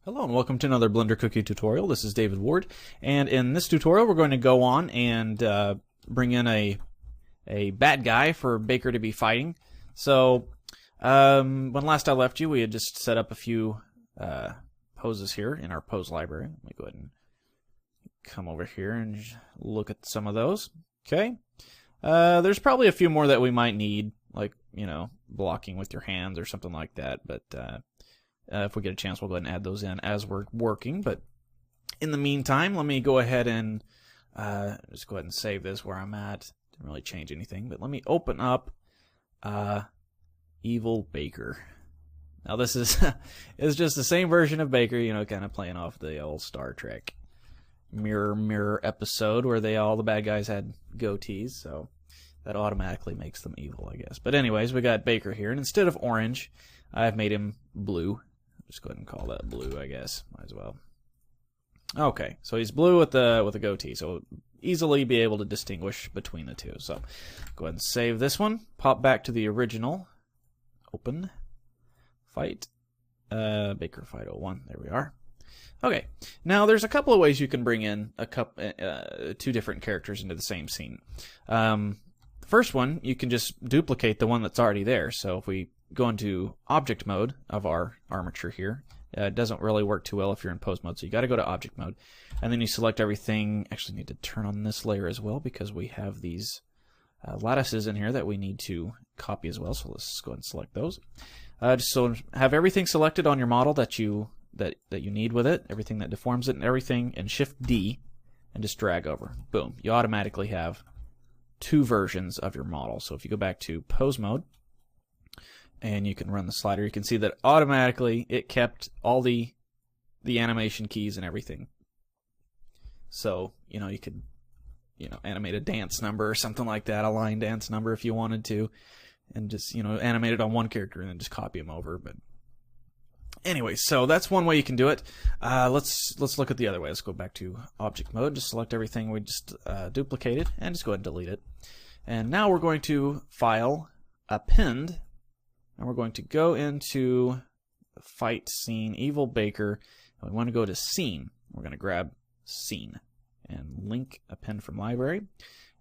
Hello and welcome to another Blender Cookie tutorial. This is David Ward, and in this tutorial we're going to go on and bring in a bad guy for Baker to be fighting. So when last I left you, we had just set up a few poses here in our pose library. Let me go ahead and come over here and look at some of those. Okay, there's probably a few more that we might need, like, you know, blocking with your hands or something like that, but if we get a chance, we'll go ahead and add those in as we're working. But in the meantime, let me go ahead and just go ahead and save this where I'm at. Didn't really change anything, but let me open up Evil Baker. Now this is is just the same version of Baker, you know, kind of playing off the old Star Trek mirror episode where all the bad guys had goatees, so that automatically makes them evil, I guess. But anyways, we got Baker here, and instead of orange, I've made him blue. Just go ahead and call that blue, I guess. Might as well. Okay, so he's blue with a goatee, so we'll easily be able to distinguish between the two. So go ahead and save this one. Pop back to the original. Open. Fight. Baker Fight 01. There we are. Okay, now there's a couple of ways you can bring in two different characters into the same scene. The first one, you can just duplicate the one that's already there. So if we go into object mode of our armature here, it doesn't really work too well if you're in pose mode, so you got to go to object mode, and then you select everything. Actually need to turn on this layer as well because we have these lattices in here that we need to copy as well, so let's go ahead and select those. Just so have everything selected on your model that you need with it, everything that deforms it and everything, and Shift D and just drag over. Boom, you automatically have two versions of your model. So if you go back to pose mode and you can run the slider, you can see that automatically it kept all the animation keys and everything. So, you know, you could, you know, animate a dance number or something like that, a line dance number if you wanted to, and just, you know, animate it on one character and then just copy them over. But anyway, so that's one way you can do it. Let's look at the other way. Let's go back to object mode, just select everything we just duplicated, and just go ahead and delete it. And now we're going to File, Append, and we're going to go into Fight Scene, Evil Baker, and we want to go to Scene. We're going to grab Scene and link Append from Library.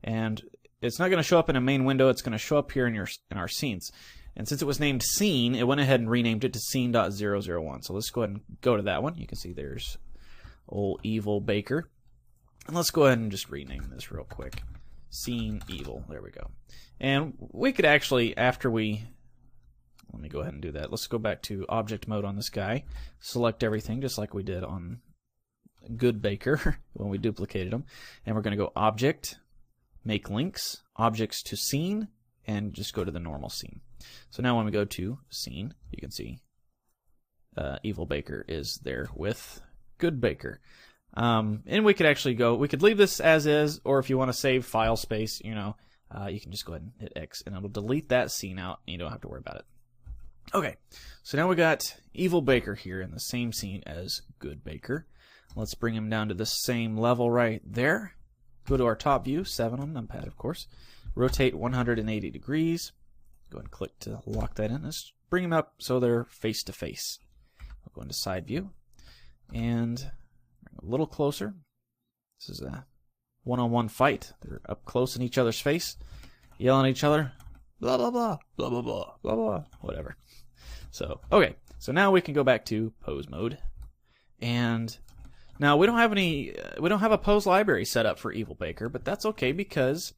And it's not going to show up in a main window, it's going to show up here in our scenes. And since it was named Scene, it went ahead and renamed it to Scene.001. So let's go ahead and go to that one. You can see there's old Evil Baker. And let's go ahead and just rename this real quick. Scene Evil. There we go. And we could actually, after we... Let me go ahead and do that. Let's go back to object mode on this guy. Select everything just like we did on Good Baker when we duplicated them. And we're going to go Object, Make Links, Objects to Scene, and just go to the normal scene. So now when we go to Scene, you can see Evil Baker is there with Good Baker. And we could actually we could leave this as is, or if you want to save file space, you know, you can just go ahead and hit X, and it'll delete that scene out, and you don't have to worry about it. Okay, so now we got Evil Baker here in the same scene as Good Baker. Let's bring him down to the same level right there. Go to our top view, 7 on numpad, of course. Rotate 180 degrees. Go ahead and click to lock that in. Let's bring them up so they're face to face. We'll go into side view and bring a little closer. This is a one-on-one fight. They're up close in each other's face, yelling at each other, blah blah blah, blah blah blah, blah blah, whatever. So okay, so now we can go back to pose mode, and now we don't have a pose library set up for Evil Baker, but that's okay because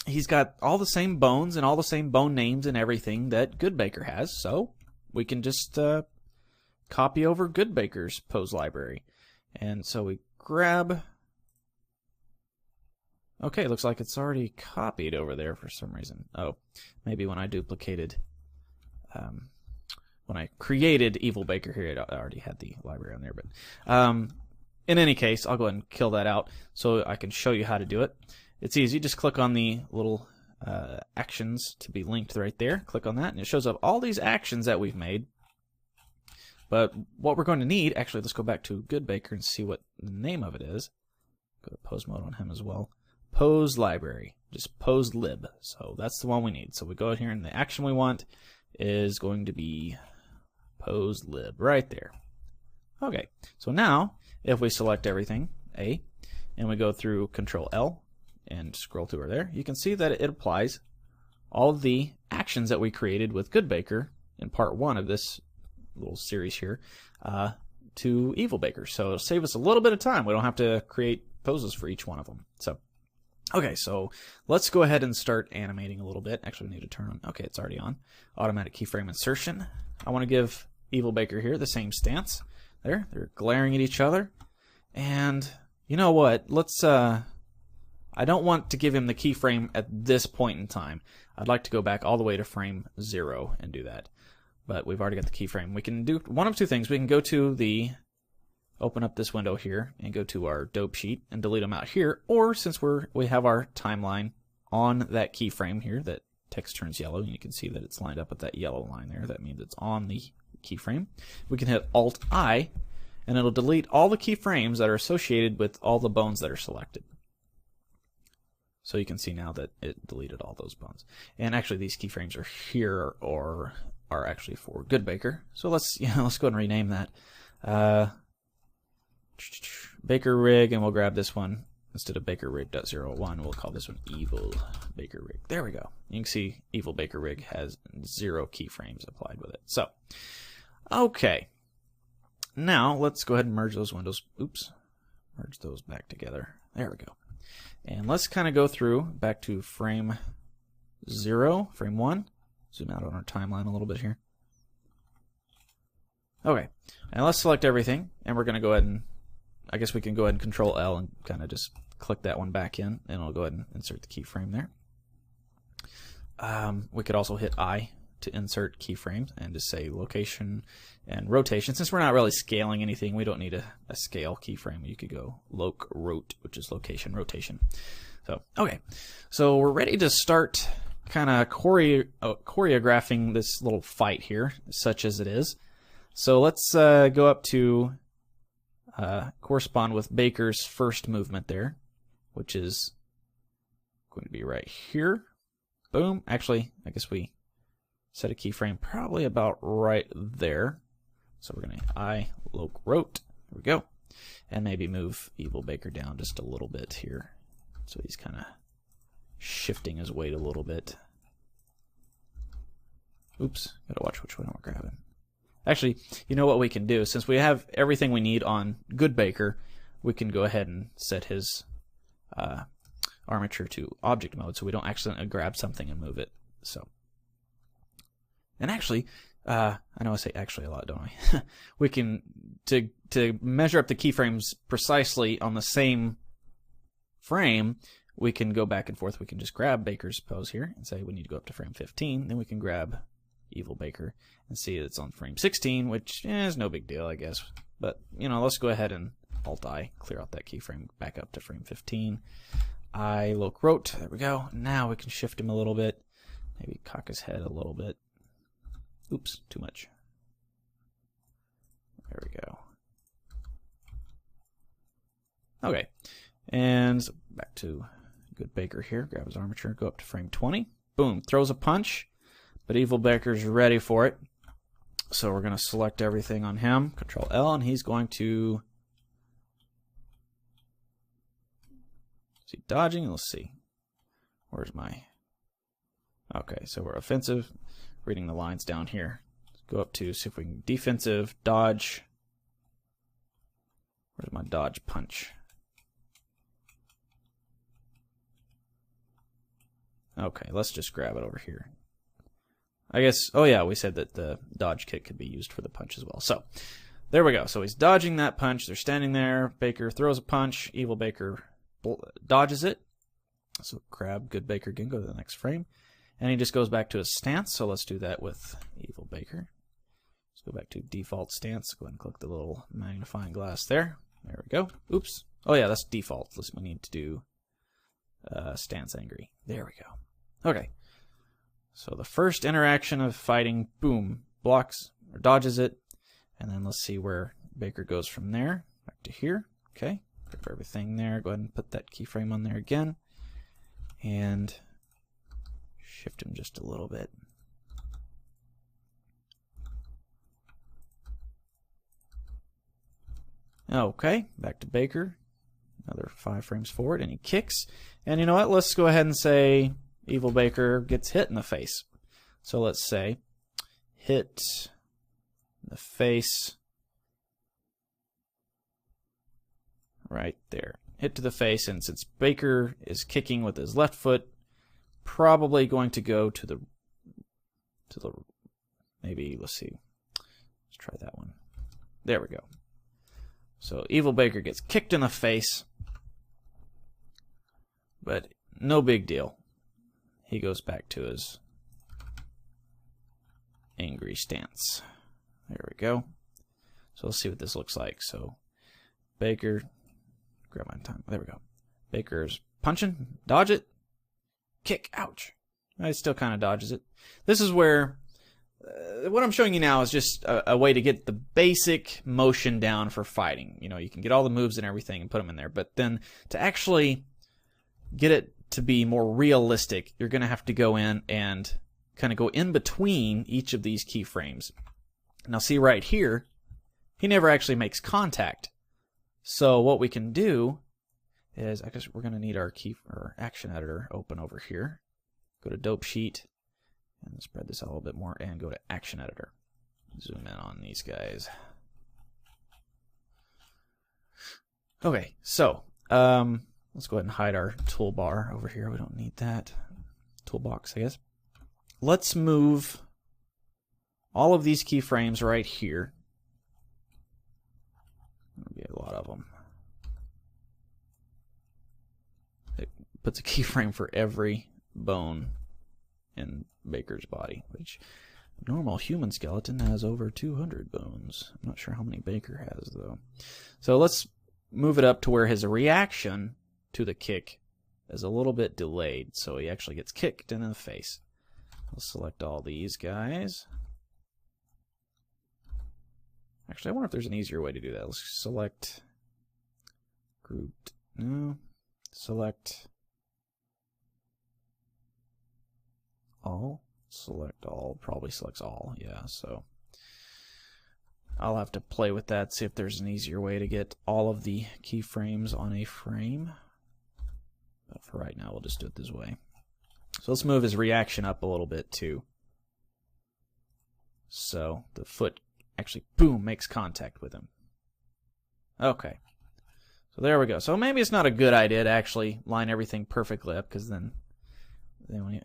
he's got all the same bones and all the same bone names and everything that Good Baker has, so we can just copy over Good Baker's pose library. And so we grab... Okay, looks like it's already copied over there for some reason. Oh, maybe when I duplicated... when I created Evil Baker here, it already had the library on there. But in any case, I'll go ahead and kill that out so I can show you how to do it. It's easy. Just click on the little actions to be linked right there. Click on that, and it shows up all these actions that we've made. But what we're going to need, actually, let's go back to Good Baker and see what the name of it is. Go to pose mode on him as well. Pose library, just pose lib. So that's the one we need. So we go in here, and the action we want is going to be pose lib right there. Okay, so now if we select everything, A, and we go through Control L and scroll through there, you can see that it applies all of the actions that we created with Good Baker in part 1 of this little series here to Evil Baker. So it'll save us a little bit of time. We don't have to create poses for each one of them. So, okay, so let's go ahead and start animating a little bit. Actually, we need to turn on. Okay, it's already on. Automatic keyframe insertion. I want to give Evil Baker here the same stance. There, they're glaring at each other. And you know what? Let's, I don't want to give him the keyframe at this point in time. I'd like to go back all the way to frame 0 and do that. But we've already got the keyframe. We can do one of two things. We can go to the, open up this window here and go to our dope sheet and delete them out here. Or since we have our timeline on that keyframe here, that text turns yellow, and you can see that it's lined up with that yellow line there. That means it's on the keyframe. We can hit Alt-I, and it'll delete all the keyframes that are associated with all the bones that are selected. So you can see now that it deleted all those bones. And actually these keyframes are here or are actually for Good Baker. So let's go ahead and rename that. Baker Rig, and we'll grab this one. Instead of Baker Rig.01, we'll call this one Evil Baker Rig. There we go. You can see Evil Baker Rig has 0 keyframes applied with it. So, okay. Now let's go ahead and merge those windows. Oops. Merge those back together. There we go. And let's kind of go through back to frame 0, frame 1. Zoom out on our timeline a little bit here. Okay, and let's select everything, and we're going to go ahead and, I guess we can go ahead and Control L and kind of just click that one back in, and I'll go ahead and insert the keyframe there. We could also hit I to insert keyframes and just say location and rotation. Since we're not really scaling anything, we don't need a scale keyframe. You could go loc rot, which is location rotation. So, okay, so we're ready to start kind of choreographing this little fight here, such as it is. So let's go up to correspond with Baker's first movement there, which is going to be right here. Boom. Actually, I guess we set a keyframe probably about right there. So we're going to I loc rot. There we go. And maybe move Evil Baker down just a little bit here. So he's kind of shifting his weight a little bit. Oops, gotta watch which one we're grabbing. Actually, you know what we can do? Since we have everything we need on Good Baker, we can go ahead and set his armature to object mode so we don't accidentally grab something and move it. So, and actually, I know I say actually a lot, don't I? We can, to measure up the keyframes precisely on the same frame, we can go back and forth. We can just grab Baker's pose here and say we need to go up to frame 15. Then we can grab Evil Baker and see it's on frame 16, which is no big deal, I guess. But, you know, let's go ahead and Alt-I, clear out that keyframe back up to frame 15. I loc rot. There we go. Now we can shift him a little bit. Maybe cock his head a little bit. Oops, too much. There we go. Okay. And back to Good Baker here. Grab his armature, go up to frame 20. Boom, throws a punch, but Evil Baker's ready for it. So we're going to select everything on him, Control L, and he's going to... Is he dodging? Let's see. Where's my... Okay, so we're offensive. Reading the lines down here. Let's go up to, see if we can defensive, dodge. Where's my dodge punch? Okay, let's just grab it over here. I guess, oh yeah, we said that the dodge kick could be used for the punch as well. So, there we go. So he's dodging that punch. They're standing there. Baker throws a punch. Evil Baker dodges it. So grab Good Baker again, go to the next frame. And he just goes back to his stance. So let's do that with Evil Baker. Let's go back to default stance. Go ahead and click the little magnifying glass there. There we go. Oops. Oh yeah, that's default. We need to do stance angry. There we go. Okay, so the first interaction of fighting, boom, blocks or dodges it, and then let's see where Baker goes from there, back to here. Okay, grab everything there, go ahead and put that keyframe on there again, and shift him just a little bit. Okay, back to Baker. Another 5 frames forward, and he kicks. And you know what? Let's go ahead and say Evil Baker gets hit in the face. So let's say hit in the face right there. Hit to the face, and since Baker is kicking with his left foot, probably going to go to the maybe, let's see. Let's try that one. There we go. So Evil Baker gets kicked in the face, but no big deal. He goes back to his angry stance. There we go. So let's see what this looks like. So Baker, grab my time. There we go. Baker's punching, dodge it, kick, ouch. He still kind of dodges it. This is where what I'm showing you now is just a way to get the basic motion down for fighting. You know, you can get all the moves and everything and put them in there, but then to actually get it to be more realistic, you're going to have to go in and kind of go in between each of these keyframes. Now see right here, he never actually makes contact. So what we can do is, I guess we're going to need our action editor open over here. Go to Dope Sheet and spread this out a little bit more and go to Action Editor. Zoom in on these guys. Okay, so let's go ahead and hide our toolbar over here. We don't need that. Toolbox, I guess. Let's move all of these keyframes right here. There'll be a lot of them. It puts a keyframe for every bone in Baker's body, which a normal human skeleton has over 200 bones. I'm not sure how many Baker has, though. So let's move it up to where his reaction to the kick is a little bit delayed, so he actually gets kicked in the face. Let's select all these guys. Actually, I wonder if there's an easier way to do that. Let's select grouped. No. Select all. Select all. Probably selects all. Yeah, so I'll have to play with that, see if there's an easier way to get all of the keyframes on a frame. But for right now, we'll just do it this way. So let's move his reaction up a little bit too. So the foot actually, boom, makes contact with him. Okay. So there we go. So maybe it's not a good idea to actually line everything perfectly up, because then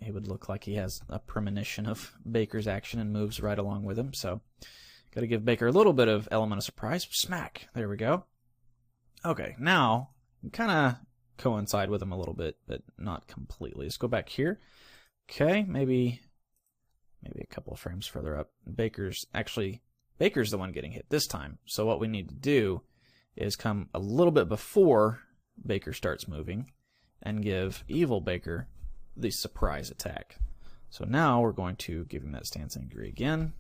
he would look like he has a premonition of Baker's action and moves right along with him. So got to give Baker a little bit of element of surprise. Smack. There we go. Okay, now kind of coincide with him a little bit, but not completely. Let's go back here. Okay, maybe a couple of frames further up. Baker's the one getting hit this time. So what we need to do is come a little bit before Baker starts moving and give Evil Baker the surprise attack. So now we're going to give him that stance angry again.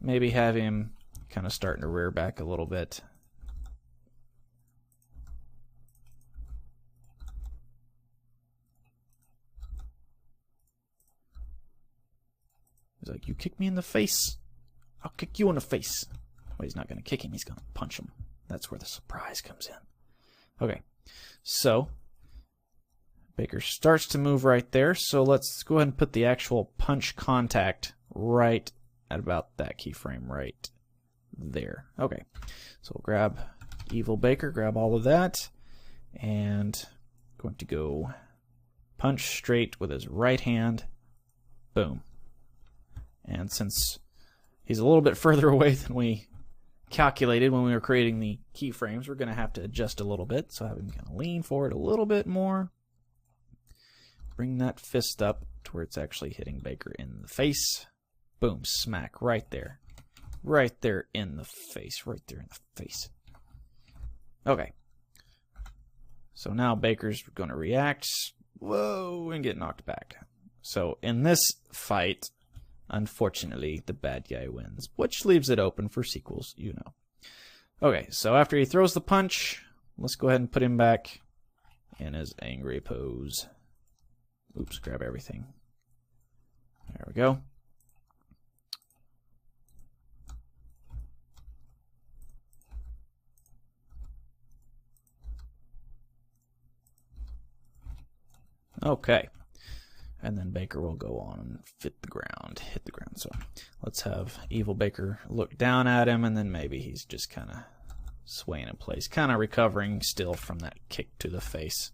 Maybe have him kind of starting to rear back a little bit. He's like, you kick me in the face, I'll kick you in the face. Well, he's not going to kick him, he's going to punch him. That's where the surprise comes in. Okay, so Baker starts to move right there, so let's go ahead and put the actual punch contact right at about that keyframe right there. Okay, so we'll grab Evil Baker, grab all of that, and going to go punch straight with his right hand. Boom. And since he's a little bit further away than we calculated when we were creating the keyframes, we're going to have to adjust a little bit. So have him kind of lean forward a little bit more. Bring that fist up to where it's actually hitting Baker in the face. Boom, smack, right there. Right there in the face. Right there in the face. Okay. So now Baker's going to react. Whoa, and get knocked back. So in this fight, unfortunately, the bad guy wins, which leaves it open for sequels, you know. Okay, so after he throws the punch, let's go ahead and put him back in his angry pose. Oops, grab everything. There we go. Okay. And then Baker will go on and hit the ground. So let's have Evil Baker look down at him, and then maybe he's just kind of swaying in place, kind of recovering still from that kick to the face.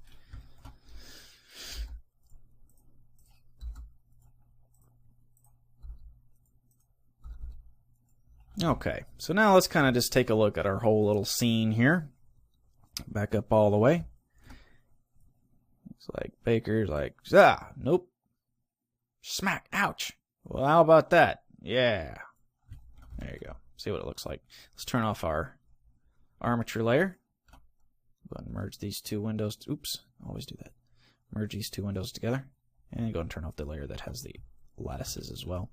Okay, so now let's kind of just take a look at our whole little scene here. Back up all the way. It's like Baker's like, nope. Smack, ouch. Well, how about that? Yeah. There you go. See what it looks like. Let's turn off our armature layer. Go ahead and merge these two windows. Oops, always do that. Merge these two windows together. And go and turn off the layer that has the lattices as well.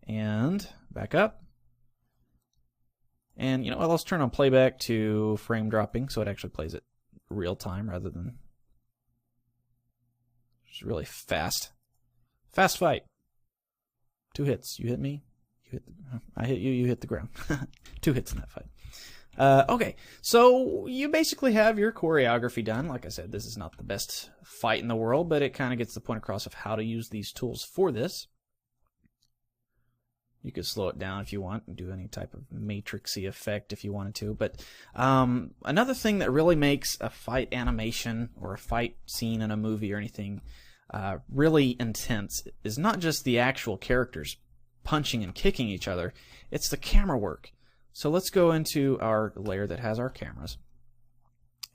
And back up. And you know what, let's turn on playback to frame dropping so it actually plays it real time rather than just really fast. Fast fight. 2 hits. You hit me. I hit you. You hit the ground. 2 hits in that fight. Okay, so you basically have your choreography done. Like I said, this is not the best fight in the world, but it kind of gets the point across of how to use these tools for this. You could slow it down if you want and do any type of matrixy effect if you wanted to. But another thing that really makes a fight animation or a fight scene in a movie or anything really intense is not just the actual characters punching and kicking each other, it's the camera work. So let's go into our layer that has our cameras.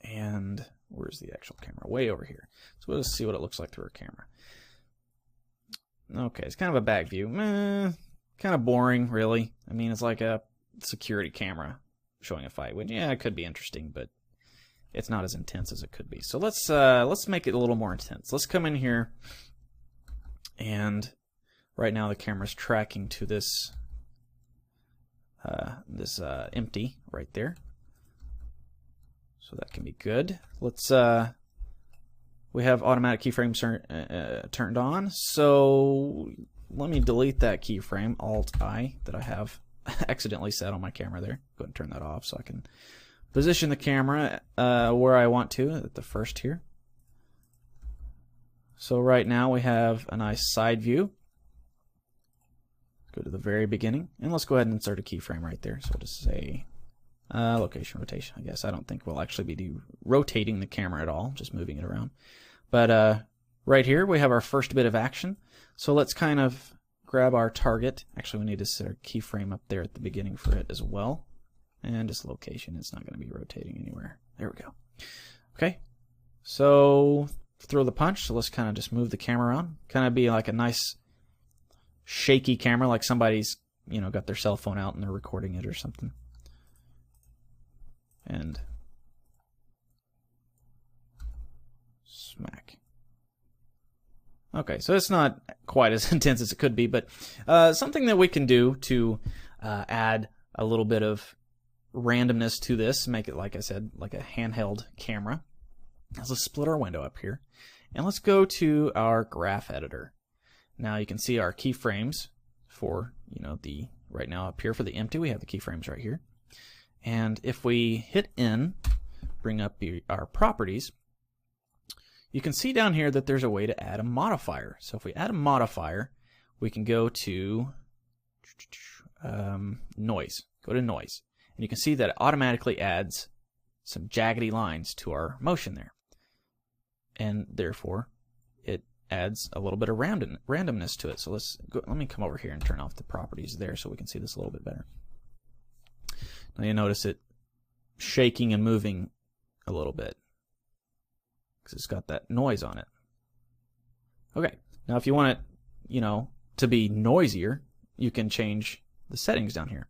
And where's the actual camera? Way over here. So we'll just see what it looks like through our camera. Okay, it's kind of a back view. Kind of boring, really. I mean, it's like a security camera showing a fight, which, yeah, it could be interesting, but it's not as intense as it could be. So let's make it a little more intense. Let's come in here, and right now the camera's tracking to this empty right there. So that can be good. Let's we have automatic keyframes turned on. So let me delete that keyframe, Alt-I, that I have accidentally set on my camera there. Go ahead and turn that off so I can position the camera where I want to at the first here. So right now we have a nice side view. Go to the very beginning, and let's go ahead and insert a keyframe right there. So we'll just say location rotation. I guess I don't think we'll actually be rotating the camera at all, just moving it around. But right here we have our first bit of action. So let's kind of grab our target. Actually, we need to set a keyframe up there at the beginning for it as well. And just location, it's not going to be rotating anywhere. There we go. Okay, so throw the punch. So let's kind of just move the camera on. Kind of be like a nice shaky camera, like somebody's, you know, got their cell phone out and they're recording it or something. And smack. Okay, so it's not quite as intense as it could be, but something that we can do to add a little bit of randomness to this, make it, like I said, like a handheld camera. Let's split our window up here, and let's go to our graph editor. Now you can see our keyframes for, you know, the right now up here for the empty, we have the keyframes right here. And if we hit N, bring up our properties, you can see down here that there's a way to add a modifier. So if we add a modifier, we can go to noise. Go to noise. And you can see that it automatically adds some jaggedy lines to our motion there. And therefore, it adds a little bit of randomness to it. So let me come over here and turn off the properties there so we can see this a little bit better. Now you notice it shaking and moving a little bit, because it's got that noise on it. Okay, now if you want it, you know, to be noisier, you can change the settings down here.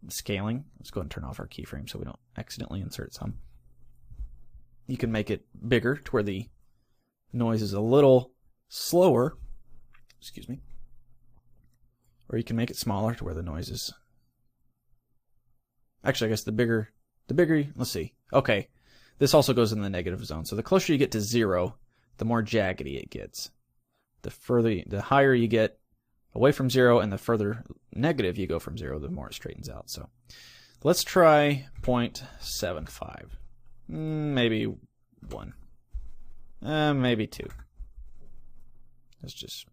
Scaling, let's go ahead and turn off our keyframe so we don't accidentally insert some. You can make it bigger to where the noise is a little slower, excuse me, or you can make it smaller to where the noise is, actually I guess the bigger, let's see, okay. This also goes in the negative zone. So the closer you get to 0, the more jaggedy it gets. The higher you get away from 0, and the further negative you go from 0, the more it straightens out. So let's try 0.75. Maybe 1. Maybe 2. Let's just...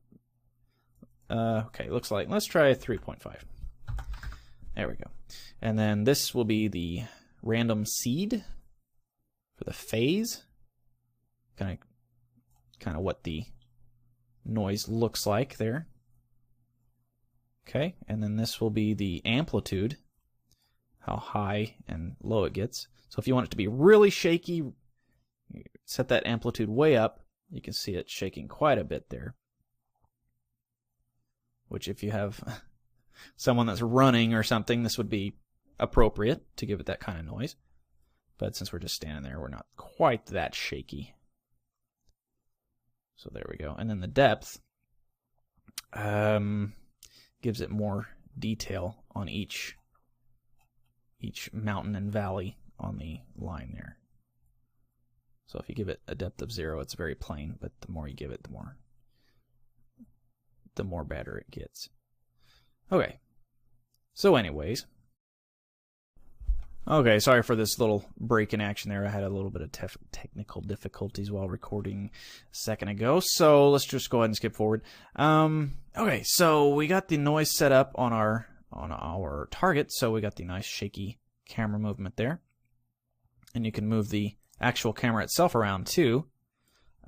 okay, looks like... Let's try 3.5. There we go. And then this will be the random seed for the phase. Kind of what the noise looks like there. Okay, and then this will be the amplitude, how high and low it gets. So if you want it to be really shaky, set that amplitude way up. You can see it shaking quite a bit there. Which if you have someone that's running or something, this would be appropriate to give it that kind of noise. But since we're just standing there, we're not quite that shaky. So there we go. And then the depth gives it more detail on each mountain and valley on the line there. So if you give it a depth of 0, it's very plain, but the more you give it, the more better it gets. Okay. So anyways. Okay, sorry for this little break in action there. I had a little bit of technical difficulties while recording a second ago. So let's just go ahead and skip forward. Okay, so we got the noise set up on our target. So we got the nice shaky camera movement there. And you can move the actual camera itself around too,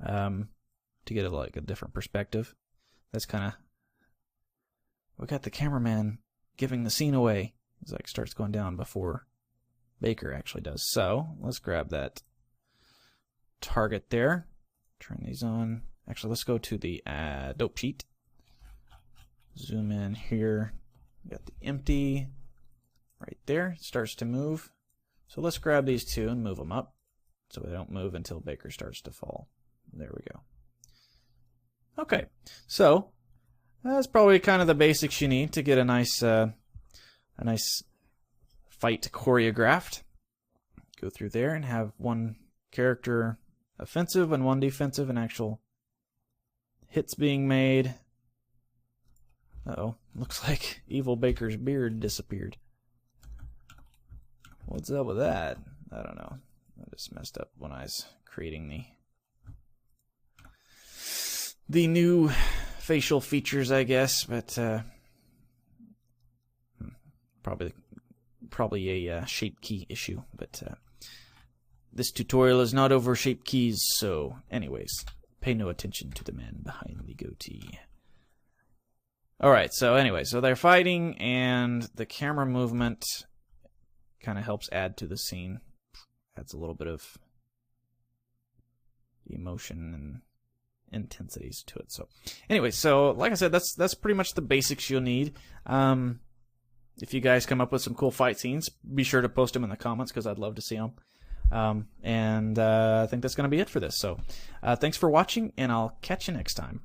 to get a different perspective. That's kind of... We got the cameraman giving the scene away. It's like starts going down before Baker actually does. So let's grab that target there. Turn these on. Actually, let's go to the dope sheet. Zoom in here. We got the empty right there. It starts to move. So let's grab these two and move them up so they don't move until Baker starts to fall. There we go. Okay, so that's probably kind of the basics you need to get a nice fight choreographed. Go through there and have one character offensive and one defensive and actual hits being made. Uh-oh, looks like Evil Baker's beard disappeared. What's up with that? I don't know. I just messed up when I was creating the new facial features, I guess, but probably a shape key issue. But this tutorial is not over shape keys, so anyways, pay no attention to the man behind the goatee. Alright, so anyway, so they're fighting, and the camera movement kind of helps add to the scene. Adds a little bit of emotion and intensities to it. So anyway, so like I said, that's pretty much the basics you'll need. If you guys come up with some cool fight scenes, be sure to post them in the comments because I'd love to see them. I think that's going to be it for this. So thanks for watching, and I'll catch you next time.